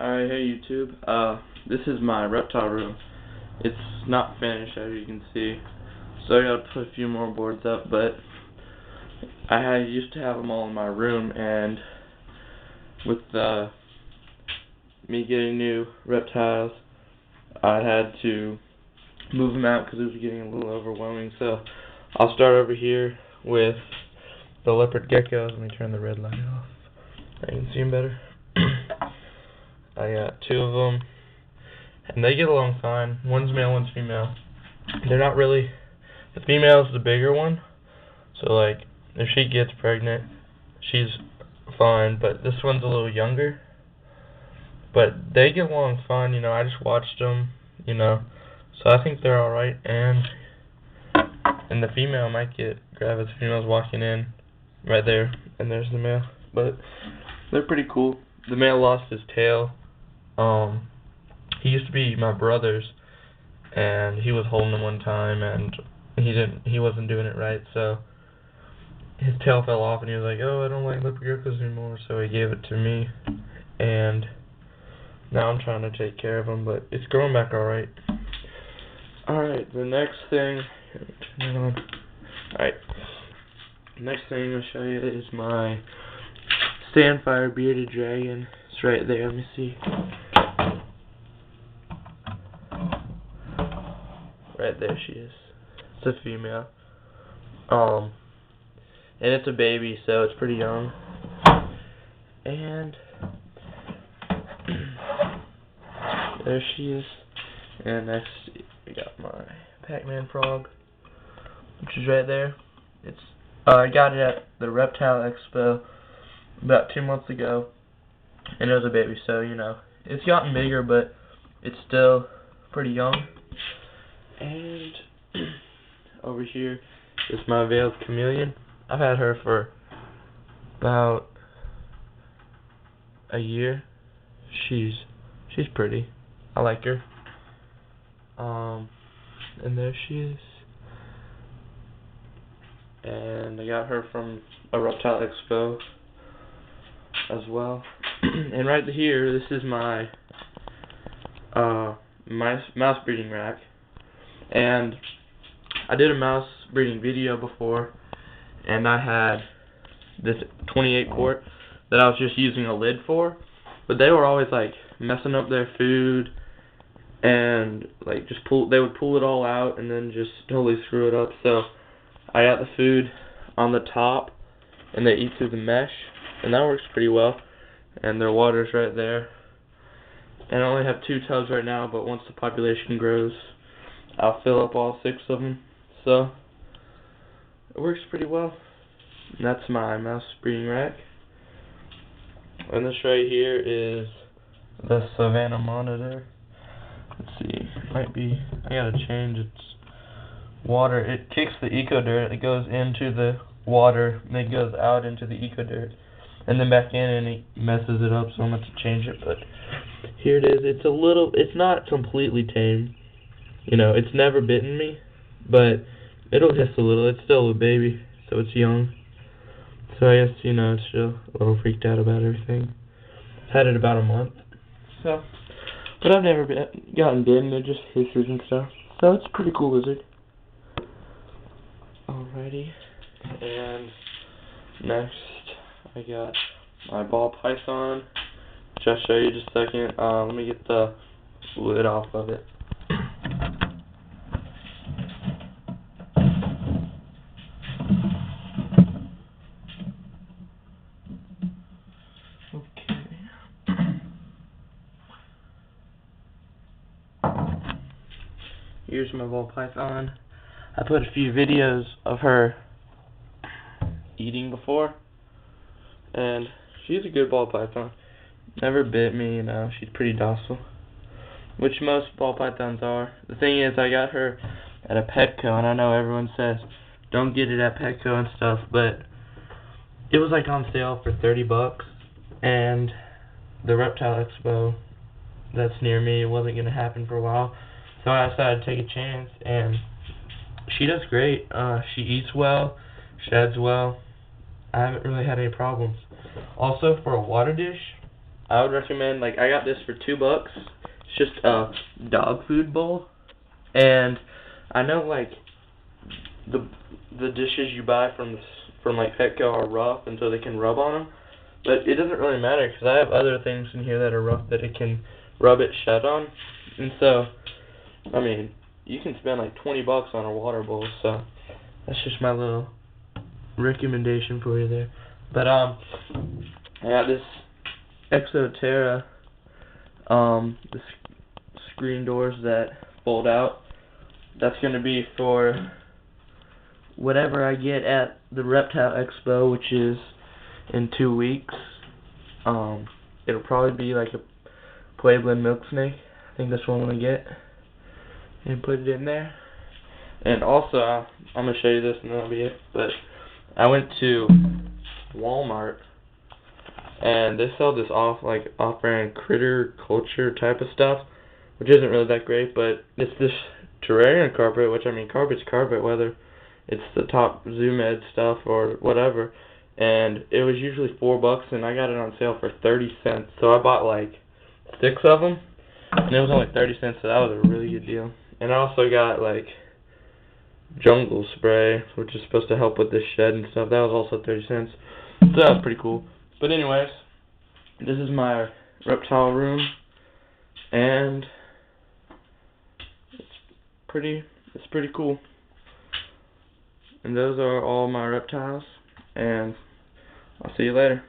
Alright, hey YouTube. This is my reptile room. It's not finished, as you can see, so I gotta put a few more boards up, but I used to have them all in my room, and with me getting new reptiles, I had to move them out because it was getting a little overwhelming. So I'll start over here with the leopard geckos. Let me turn the red light off. I can see them better. I got two of them, and they get along fine. One's male, one's female. They're not really, the female is the bigger one, so like if she gets pregnant, she's fine, but this one's a little younger. But they get along fine, I just watched them, so I think they're alright. And the female might get gravid. The female's walking in right there, and there's the male. But they're pretty cool. The male lost his tail. He used to be my brother's, and he was holding him one time, and he wasn't doing it right, so his tail fell off, and he was like, "Oh, I don't like leopard geckos anymore," so he gave it to me, and now I'm trying to take care of him, but it's growing back alright. Alright, the next thing, turn it on. Alright, next thing I'll show you is my Sandfire bearded dragon. It's right there, let me see. Right there she is. It's a female. And it's a baby, so it's pretty young. And there she is. And next we got my Pac-Man frog, which is right there. It's I got it at the Reptile Expo about 2 months ago, and it was a baby, so it's gotten bigger, but it's still pretty young. And over here is my veiled chameleon. I've had her for about a year. She's pretty. I like her. And there she is. And I got her from a Reptile Expo as well. And right here, this is my mouse breeding rack. And I did a mouse breeding video before, and I had this 28 quart that I was just using a lid for, but they were always like messing up their food, and like they would pull it all out and then just totally screw it up. So I got the food on the top, and they eat through the mesh, and that works pretty well. And their water's right there. And I only have 2 tubs right now, but once the population grows, I'll fill up all 6 of them. So it works pretty well. And that's my mouse breeding rack. And this right here is the Savannah monitor. Let's see, I gotta change its water. It kicks the eco dirt, it goes into the water, and it goes out into the eco dirt, and then back in, and it messes it up, so I'm going to change it. But here it is. It's not completely tame. It's never bitten me, but it'll hiss a little. It's still a baby, so it's young. So I guess, it's still a little freaked out about everything. I've had it about a month. So, but I've never gotten bitten. It just hisses and stuff. So it's a pretty cool lizard. Alrighty. And next, I got my ball python, which I'll show you in just a second. Let me get the lid off of it. Here's my ball python. I put a few videos of her eating before, and she's a good ball python. Never bit me, she's pretty docile, which most ball pythons are. The thing is, I got her at a Petco, and I know everyone says don't get it at Petco and stuff, but it was like on sale for $30, and the Reptile Expo that's near me wasn't going to happen for a while, so I decided to take a chance, and she does great. She eats well, sheds well. I haven't really had any problems. Also, for a water dish, I would recommend, like, I got this for $2. It's just a dog food bowl, and I know, like, the dishes you buy from like Petco are rough, and so they can rub on them. But it doesn't really matter because I have other things in here that are rough that it can rub it shut on. And so, I mean, you can spend like $20 on a water bowl. So that's just my little recommendation for you there. But I got this Exoterra the screen doors that fold out. That's gonna be for whatever I get at the Reptile Expo, which is in 2 weeks. It'll probably be like a Pueblan milk snake. I think that's what I'm gonna get and put it in there. And also, I'm gonna show you this, and that'll be it. But I went to Walmart, and they sell this off-brand critter culture type of stuff, which isn't really that great. But it's this terrarium carpet, which, I mean, carpet's carpet, whether it's the top Zoom Ed stuff or whatever. And it was usually $4, and I got it on sale for 30 cents. So I bought like 6 of them, and it was only 30 cents. So that was a really good deal. And I also got like jungle spray, which is supposed to help with this shed and stuff. That was also 30 cents. So that was pretty cool. But anyways, this is my reptile room, and it's pretty cool. And those are all my reptiles, and I'll see you later.